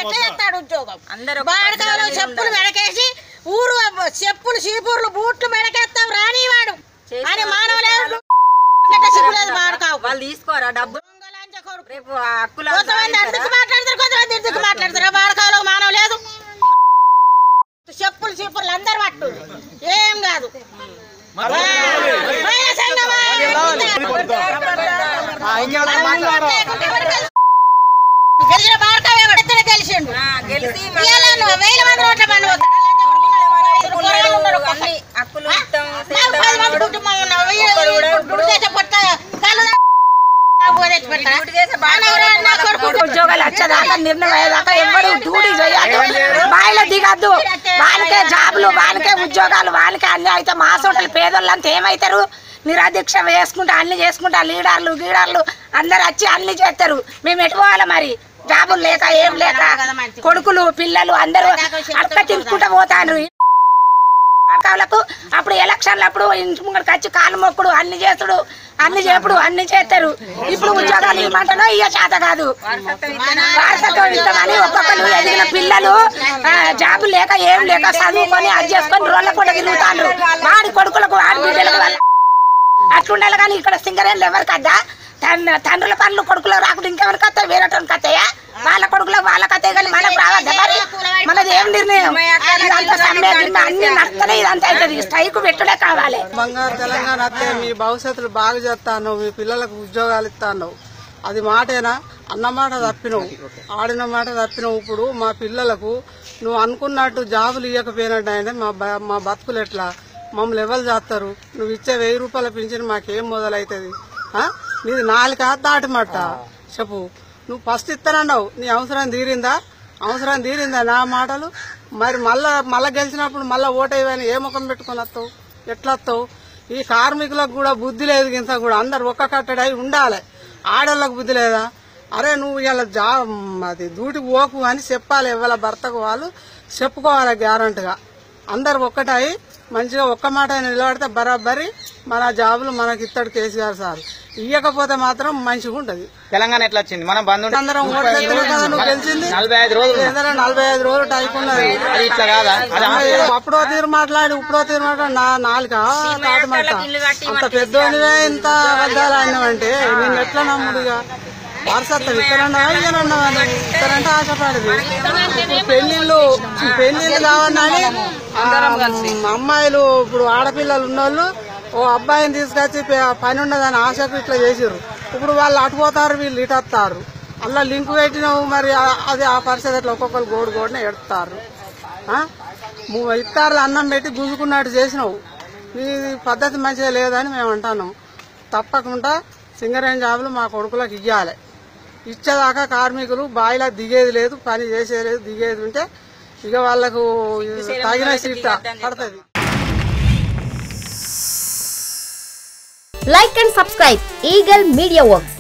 ఎట్లా చేస్తాడు ఉద్యోగం బాడకాలో చెప్పులు మెడకేసి ఊరు చెప్పులు చీపుర్లు బూట్లు మెడకేస్తాం రానివాడు అని మానవలేదు బాడకావు వాళ్ళు తీసుకోరా డబ్బు రేపు హక్కులు మాట్లాడతారు మాట్లాడతారు బాడకాలో మానవ లేదు చెప్పులు చీపుర్లు అందరు పట్టు ఏం కాదు గెలిచిన బాడకావు గెలిచిండు వేల మంది రోడ్ల పని ఉద్యోగాలు వచ్చేదాకా నిర్ణయం అయ్యేదాకా ఎవరు డ్యూటీ చేయాలి బాయిలో దిగద్దు వాళ్ళకే జాబులు వాళ్ళకే ఉద్యోగాలు వాళ్ళకే అన్ని అయితే మా సోటలు పేదోళ్ళంతా ఏమవుతారు నిరాదీక్ష వేసుకుంటా అన్ని చేసుకుంటా లీడర్లు గీడర్లు అందరు వచ్చి అన్ని చేస్తారు మేము ఎటు పోవాలి మరి జాబులు లేక ఏం లేక కొడుకులు పిల్లలు అందరూ అక్క తినుకుంటూ పోతారు బాడకావులకు అప్పుడు ఎలక్షన్లు అప్పుడు ఇంటి ముంగడికి వచ్చి కాలు మొక్కుడు అన్ని చేసుడు అన్ని చెప్పుడు అన్ని చేస్తారు ఇప్పుడు ఉద్యోగాలు ఇవ్వమంటానో ఇయ్య చేత కాదు వారసత్వం ఇస్తామని ఒక్కొక్కరు ఎదిగిన పిల్లలు జాబులు లేక ఏం లేక చదువుకొని అది చేసుకొని రోడ్ల పూట తిరుగుతారు వాడి కొడుకులకు వాడి బిడ్డలకు అట్లుండాలి కానీ ఇక్కడ సింగరేళ్ళు ఎవరికి అద్దా తండ్రుల పనులు కొడుకులకు రాకుండా ఇంకెవరికి వస్తాయి వేరేటోనికి వస్తాయా వాళ్ళ కొడుకులకు వాళ్ళకి వస్తాయి కానీ మనకు రావద్దా మరి మనది ఏం నిర్ణయం అన్ని నచ్చలే ఇదంతా అవుతుంది స్ట్రైక్ పెట్టుడే కావాలి బంగారు తెలంగాణ వస్తే మీ భవిష్యత్తులు బాగా చేస్తాను మీ పిల్లలకు ఉద్యోగాలు ఇస్తాను అది మాటేనా అన్నమాట తప్పినవు ఆడిన మాట తప్పినవు ఇప్పుడు మా పిల్లలకు నువ్వు అనుకున్నట్టు జాబులు ఇవ్వకపోయినట్టు అంటే మా బతుకులు ఎట్లా మమ్మల్ని ఎవరు చేస్తారు నువ్వు ఇచ్చే 1000 రూపాయల పింఛన్ మాకేం మొదలవుతుంది నీది 4 దాటమాట చెప్పు నువ్వు ఫస్ట్ ఇస్తానన్నావు నీ అవసరం తీరిందా నా మాటలు మరి మళ్ళా గెలిచినప్పుడు మళ్ళీ ఓటేవని ఏ ముఖం పెట్టుకుని వస్తావు ఎట్లా వస్తావు ఈ కార్మికులకు కూడా బుద్ధి లేదు ఇంత కూడా అందరు ఒక్క కట్టడై ఉండాలి ఆడవాళ్ళకు బుద్ధి లేదా అరే నువ్వు ఇలా అది డ్యూటీకి పోకు అని చెప్పాలి ఎవరి భర్తకు వాళ్ళు చెప్పుకోవాలి గ్యారంటీగా అందరు ఒక్కటై మంచిగా ఒక్క మాట నిలబడితే బరాబరి మన జాబులు మనకి ఇస్తాడు కేసీఆర్ సార్ ఇయ్యకపోతే మాత్రం మంచిగా ఉంటది తెలంగాణ ఎట్లా వచ్చింది మనం బంధు అందరం ఓట్లు కదా నువ్వు గెలిచింది 45 రోజులు టైప్ ఉన్నది అప్పుడో తీరు మాట్లాడి ఇప్పుడో తీరు మాట్లాడి 4 తాటమాట అంత పెద్దోనివే ఇంత అబద్ధాలు ఆడినావంటే నేను ఎట్లా నమ్ముడుగా వారసత్వం ఇస్తారంటే ఆశపడేది పెళ్లిళ్ళు కావాలని అమ్మాయిలు ఇప్పుడు ఆడపిల్లలు ఉన్నోళ్ళు ఓ అబ్బాయిని తీసుకొచ్చి పని ఉండదని ఆశకు ఇట్లా చేసిర్రు ఇప్పుడు వాళ్ళు అటుపోతారు వీళ్ళు ఇటు వస్తారు అలా లింక్ పెట్టినావు మరి అది ఆ పరిస్థితి అట్లా ఒక్కొక్కరు గోడుని ఎడతారు ఇస్తారు అన్నం పెట్టి గుంజుకున్నట్టు చేసినావు నీ పద్ధతి మంచిగా లేదని మేము అంటున్నాం తప్పకుండా సింగరేణి జాబులు మా కొడుకులకు ఇవ్వాలి ఇచ్చేదాకా కార్మికులు బాయిలా దిగేది లేదు పని చేసేది లేదు దిగేది ఉంటే ఇక వాళ్లకు తగిన సీట్ పడుతుంది Like and subscribe Eagle Media Works.